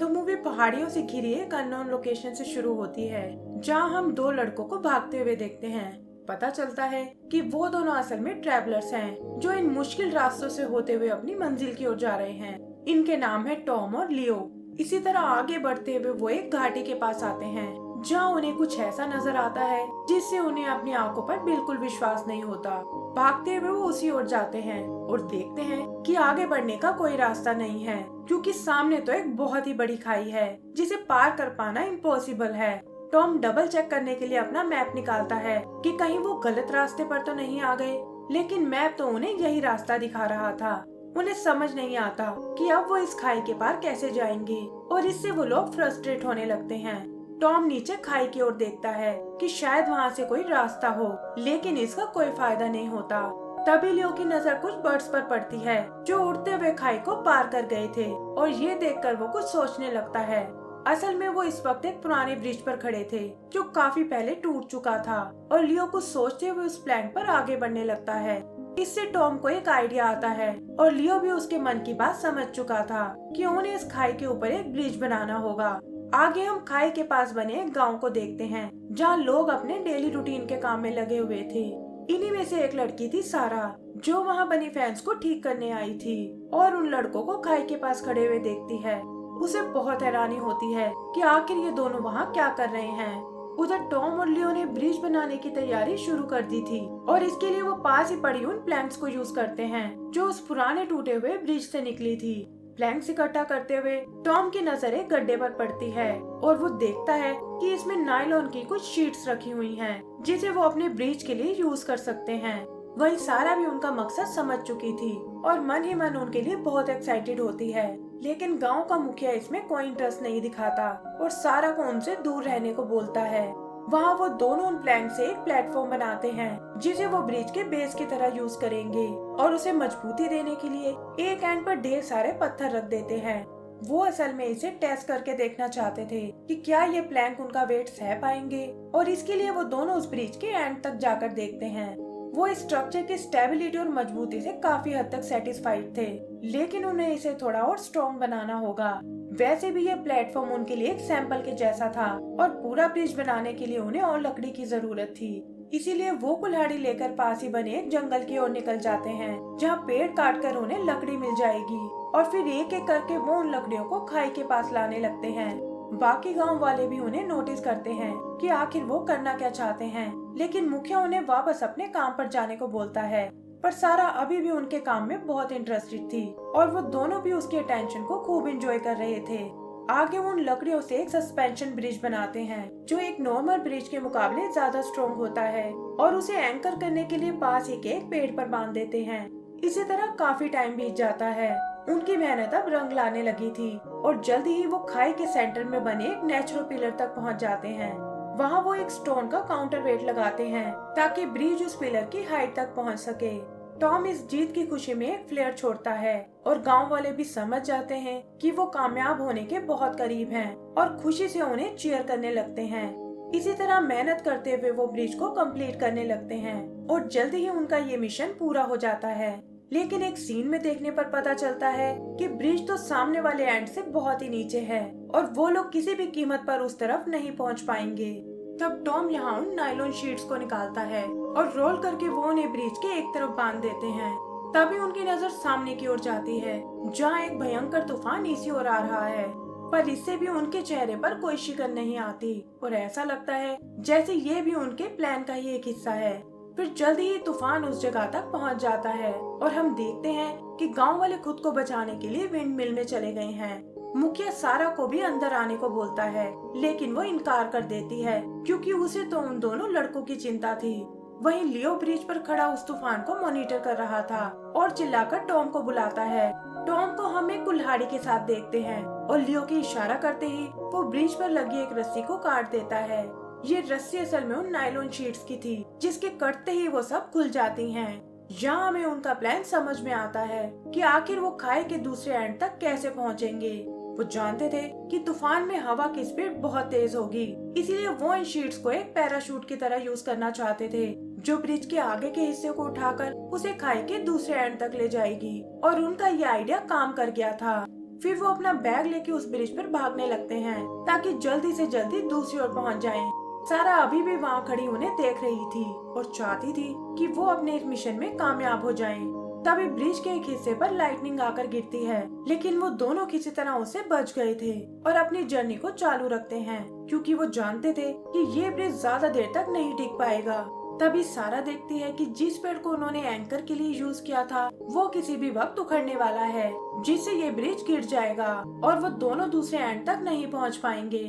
तो मूवी पहाड़ियों से घिरी एक अननोन लोकेशन से शुरू होती है, जहां हम दो लड़कों को भागते हुए देखते हैं। पता चलता है कि वो दोनों असल में ट्रैवलर्स हैं, जो इन मुश्किल रास्तों से होते हुए अपनी मंजिल की ओर जा रहे हैं। इनके नाम है टॉम और लियो। इसी तरह आगे बढ़ते हुए वो एक घाटी के पास आते हैं, जहाँ उन्हें कुछ ऐसा नजर आता है जिससे उन्हें अपनी आंखों पर बिल्कुल विश्वास नहीं होता। भागते हुए वो उसी ओर जाते हैं और देखते हैं कि आगे बढ़ने का कोई रास्ता नहीं है, क्योंकि सामने तो एक बहुत ही बड़ी खाई है जिसे पार कर पाना इम्पॉसिबल है। टॉम डबल चेक करने के लिए अपना मैप निकालता है कि कहीं वो गलत रास्ते पर तो नहीं आ गए, लेकिन मैप तो उन्हें यही रास्ता दिखा रहा था। उन्हें समझ नहीं आता कि अब वो इस खाई के पार कैसे जाएंगे, और इससे वो लोग फ्रस्ट्रेट होने लगते हैं। टॉम नीचे खाई की ओर देखता है कि शायद वहाँ से कोई रास्ता हो, लेकिन इसका कोई फायदा नहीं होता। तभी लियो की नजर कुछ बर्ड्स पर पड़ती है, जो उड़ते हुए खाई को पार कर गए थे, और ये देखकर वो कुछ सोचने लगता है। असल में वो इस वक्त एक पुराने ब्रिज पर खड़े थे, जो काफी पहले टूट चुका था, और लियो कुछ सोचते हुए उस प्लान पर आगे बढ़ने लगता है। इससे टॉम को एक आइडिया आता है, और लियो भी उसके मन की बात समझ चुका था कि उन्हें इस खाई के ऊपर एक ब्रिज बनाना होगा। आगे हम खाई के पास बने एक गांव को देखते हैं, जहां लोग अपने डेली रूटीन के काम में लगे हुए थे। इन्हीं में से एक लड़की थी सारा, जो वहां बनी फैंस को ठीक करने आई थी, और उन लड़कों को खाई के पास खड़े हुए देखती है। उसे बहुत हैरानी होती है कि आखिर ये दोनों वहाँ क्या कर रहे हैं। उधर टॉम और लियो ने ब्रिज बनाने की तैयारी शुरू कर दी थी, और इसके लिए वो पास ही पड़ी उन प्लैंक्स को यूज करते हैं, जो उस पुराने टूटे हुए ब्रिज से निकली थी। प्लैंक्स इकट्ठा करते हुए टॉम की नजर एक गड्ढे पर पड़ती है, और वो देखता है कि इसमें नायलॉन की कुछ शीट्स रखी हुई हैं, जिसे वो अपने ब्रिज के लिए यूज कर सकते हैं। वहीं सारा भी उनका मकसद समझ चुकी थी, और मन ही मन उनके लिए बहुत एक्साइटेड होती है। लेकिन गांव का मुखिया इसमें कोई इंटरेस्ट नहीं दिखाता, और सारा को उनसे दूर रहने को बोलता है। वहाँ वो दोनों उन प्लैंक से एक प्लेटफॉर्म बनाते हैं, जिसे वो ब्रिज के बेस की तरह यूज करेंगे, और उसे मजबूती देने के लिए एक एंड पर ढेर सारे पत्थर रख देते हैं। वो असल में इसे टेस्ट करके देखना चाहते थे कि क्या ये प्लैंक उनका वेट सह पाएंगे, और इसके लिए वो दोनों उस ब्रिज के एंड तक जाकर देखते हैं। वो इस स्ट्रक्चर की स्टेबिलिटी और मजबूती से काफी हद तक सेटिस्फाइड थे, लेकिन उन्हें इसे थोड़ा और स्ट्रॉन्ग बनाना होगा। वैसे भी ये प्लेटफॉर्म उनके लिए एक सैंपल के जैसा था, और पूरा ब्रिज बनाने के लिए उन्हें और लकड़ी की जरूरत थी। इसीलिए वो कुल्हाड़ी लेकर पास ही बने एक जंगल की ओर निकल जाते हैं, जहाँ पेड़ काट कर उन्हें लकड़ी मिल जाएगी, और फिर एक एक करके वो उन लकड़ियों को खाई के पास लाने लगते हैं। बाकी गांव वाले भी उन्हें नोटिस करते हैं कि आखिर वो करना क्या चाहते हैं, लेकिन मुखिया उन्हें वापस अपने काम पर जाने को बोलता है। पर सारा अभी भी उनके काम में बहुत इंटरेस्टेड थी, और वो दोनों भी उसके अटेंशन को खूब एंजॉय कर रहे थे। आगे वो उन लकड़ियों से एक सस्पेंशन ब्रिज बनाते हैं, जो एक नॉर्मल ब्रिज के मुकाबले ज्यादा स्ट्रॉन्ग होता है, और उसे एंकर करने के लिए पास ही के एक पेड़ पर बांध देते हैं। इसी तरह काफी टाइम बीत जाता है। उनकी मेहनत अब रंग लाने लगी थी, और जल्दी ही वो खाई के सेंटर में बने एक नेचुरल पिलर तक पहुंच जाते हैं। वहाँ वो एक स्टोन का काउंटर वेट लगाते हैं, ताकि ब्रिज उस पिलर की हाइट तक पहुंच सके। टॉम इस जीत की खुशी में एक फ्लेयर छोड़ता है, और गांव वाले भी समझ जाते हैं कि वो कामयाब होने के बहुत करीब हैं, और खुशी से उन्हें चीयर करने लगते हैं। इसी तरह मेहनत करते हुए वो ब्रिज को कंप्लीट करने लगते हैं, और जल्दी ही उनका ये मिशन पूरा हो जाता है। लेकिन एक सीन में देखने पर पता चलता है कि ब्रिज तो सामने वाले एंड से बहुत ही नीचे है, और वो लोग किसी भी कीमत पर उस तरफ नहीं पहुंच पाएंगे। तब टॉम यहाँ उन नायलॉन शीट्स को निकालता है, और रोल करके वो उन्हें ब्रिज के एक तरफ बांध देते हैं। तभी उनकी नजर सामने की ओर जाती है, जहाँ एक भयंकर तूफान इसी ओर आ रहा है, पर इससे भी उनके चेहरे पर कोई शिकन नहीं आती, और ऐसा लगता है जैसे ये भी उनके प्लान का ही एक हिस्सा है। फिर जल्दी ही तूफान उस जगह तक पहुंच जाता है, और हम देखते हैं कि गांव वाले खुद को बचाने के लिए विंड मिल में चले गए हैं। मुखिया सारा को भी अंदर आने को बोलता है, लेकिन वो इनकार कर देती है, क्योंकि उसे तो उन दोनों लड़कों की चिंता थी। वहीं लियो ब्रिज पर खड़ा उस तूफान को मॉनिटर कर रहा था, और चिल्लाकर टॉम को बुलाता है। टॉम को हम एक कुल्हाड़ी के साथ देखते हैं, और लियो की इशारा करते ही वो ब्रिज पर लगी एक रस्सी को काट देता है। ये रस्सी असल में उन नायलॉन शीट्स की थी, जिसके कटते ही वो सब खुल जाती हैं। यहाँ हमें उनका प्लान समझ में आता है कि आखिर वो खाई के दूसरे एंड तक कैसे पहुँचेंगे। वो जानते थे कि तूफान में हवा की स्पीड बहुत तेज होगी, इसीलिए वो इन शीट्स को एक पैराशूट की तरह यूज करना चाहते थे, जो ब्रिज के आगे के हिस्से को उठाकर उसे खाई के दूसरे एंड तक ले जाएगी। और उनका ये आइडिया काम कर गया था। फिर वो अपना बैग लेके उस ब्रिज पर भागने लगते हैं ताकि जल्दी से जल्दी दूसरी ओर पहुंच जाएं। सारा अभी भी वहाँ खड़ी उन्हें देख रही थी और चाहती थी कि वो अपने इस मिशन में कामयाब हो जाएं। तभी ब्रिज के एक हिस्से पर लाइटनिंग आकर गिरती है, लेकिन वो दोनों किसी तरह उससे बच गए थे और अपनी जर्नी को चालू रखते हैं क्योंकि वो जानते थे कि ये ब्रिज ज्यादा देर तक नहीं टिक पाएगा। तभी सारा देखती है कि जिस पेड़ को उन्होंने एंकर के लिए यूज किया था वो किसी भी वक्त उखड़ने वाला है, जिससे ये ब्रिज गिर जाएगा और वो दोनों दूसरे एंड तक नहीं पहुंच पाएंगे।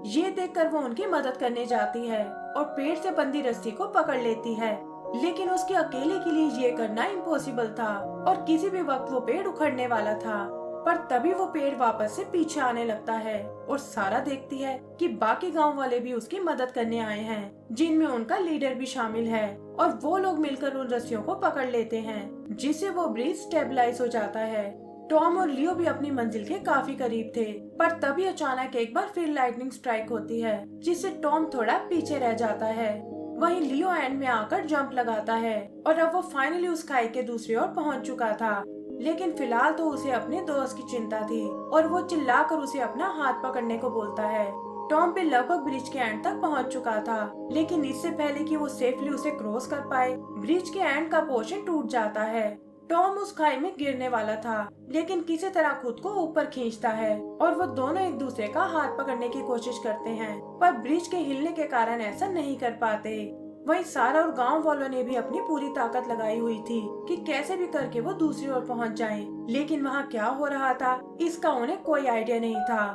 ये देखकर वो उनकी मदद करने जाती है और पेड़ से बंधी रस्सी को पकड़ लेती है, लेकिन उसके अकेले के लिए ये करना इम्पॉसिबल था और किसी भी वक्त वो पेड़ उखड़ने वाला था। पर तभी वो पेड़ वापस से पीछे आने लगता है और सारा देखती है कि बाकी गांव वाले भी उसकी मदद करने आए हैं, जिनमें उनका लीडर भी शामिल है और वो लोग मिलकर उन रस्सियों को पकड़ लेते हैं, जिससे वो ब्रिज स्टेबलाइज हो जाता है। टॉम और लियो भी अपनी मंजिल के काफी करीब थे, पर तभी अचानक एक बार फिर लाइटनिंग स्ट्राइक होती है, जिससे टॉम थोड़ा पीछे रह जाता है। वहीं लियो एंड में आकर जंप लगाता है और अब वो फाइनली उस खाई के दूसरी ओर पहुंच चुका था, लेकिन फिलहाल तो उसे अपने दोस्त की चिंता थी और वो चिल्लाकर उसे अपना हाथ पकड़ने को बोलता है। टॉम भी लगभग ब्रिज के एंड तक पहुंच चुका था, लेकिन इससे पहले कि वो सेफली उसे क्रॉस कर पाए, ब्रिज के एंड का पोर्शन टूट जाता है। टॉम उस खाई में गिरने वाला था, लेकिन किसी तरह खुद को ऊपर खींचता है और वो दोनों एक दूसरे का हाथ पकड़ने की कोशिश करते हैं, पर ब्रिज के हिलने के कारण ऐसा नहीं कर पाते। वहीं सारा और गांव वालों ने भी अपनी पूरी ताकत लगाई हुई थी कि कैसे भी करके वो दूसरी ओर पहुंच जाएं, लेकिन वहां क्या हो रहा था इसका उन्हें कोई आइडिया नहीं था।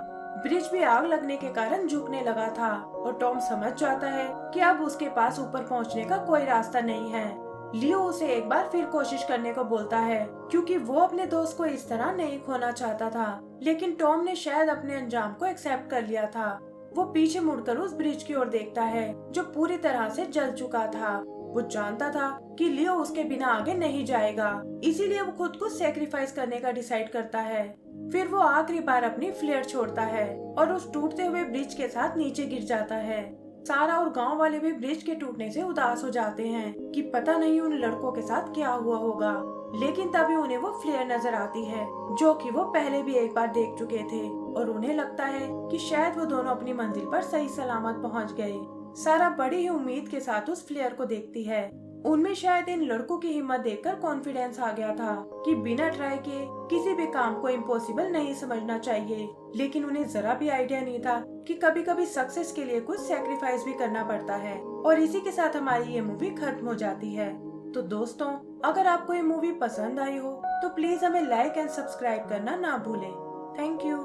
ब्रिज भी आग लगने के कारण झुकने लगा था और टॉम समझ जाता है कि अब उसके पास ऊपर पहुंचने का कोई रास्ता नहीं है। लियो उसे एक बार फिर कोशिश करने को बोलता है क्योंकि वो अपने दोस्त को इस तरह नहीं खोना चाहता था, लेकिन टॉम ने शायद अपने अंजाम को एक्सेप्ट कर लिया था। वो पीछे मुड़कर उस ब्रिज की ओर देखता है जो पूरी तरह से जल चुका था। वो जानता था कि लियो उसके बिना आगे नहीं जाएगा, इसीलिए वो खुद को सेक्रीफाइस करने का डिसाइड करता है। फिर वो आखिरी बार अपनी फ्लेयर छोड़ता है और उस टूटते हुए ब्रिज के साथ नीचे गिर जाता है। सारा और गांव वाले भी ब्रिज के टूटने से उदास हो जाते हैं कि पता नहीं उन लड़कों के साथ क्या हुआ होगा, लेकिन तभी उन्हें वो फ्लेयर नजर आती है जो कि वो पहले भी एक बार देख चुके थे और उन्हें लगता है कि शायद वो दोनों अपनी मंजिल पर सही सलामत पहुंच गए। सारा बड़ी ही उम्मीद के साथ उस फ्लेयर को देखती है। उनमें शायद इन लड़कों की हिम्मत देखकर कॉन्फिडेंस आ गया था कि बिना ट्राई किए किसी भी काम को इम्पॉसिबल नहीं समझना चाहिए, लेकिन उन्हें जरा भी आइडिया नहीं था कि कभी कभी सक्सेस के लिए कुछ सैक्रिफाइस भी करना पड़ता है। और इसी के साथ हमारी ये मूवी खत्म हो जाती है। तो दोस्तों, अगर आपको ये मूवी पसंद आई हो तो प्लीज हमें लाइक एंड सब्सक्राइब करना ना भूलें। Thank you.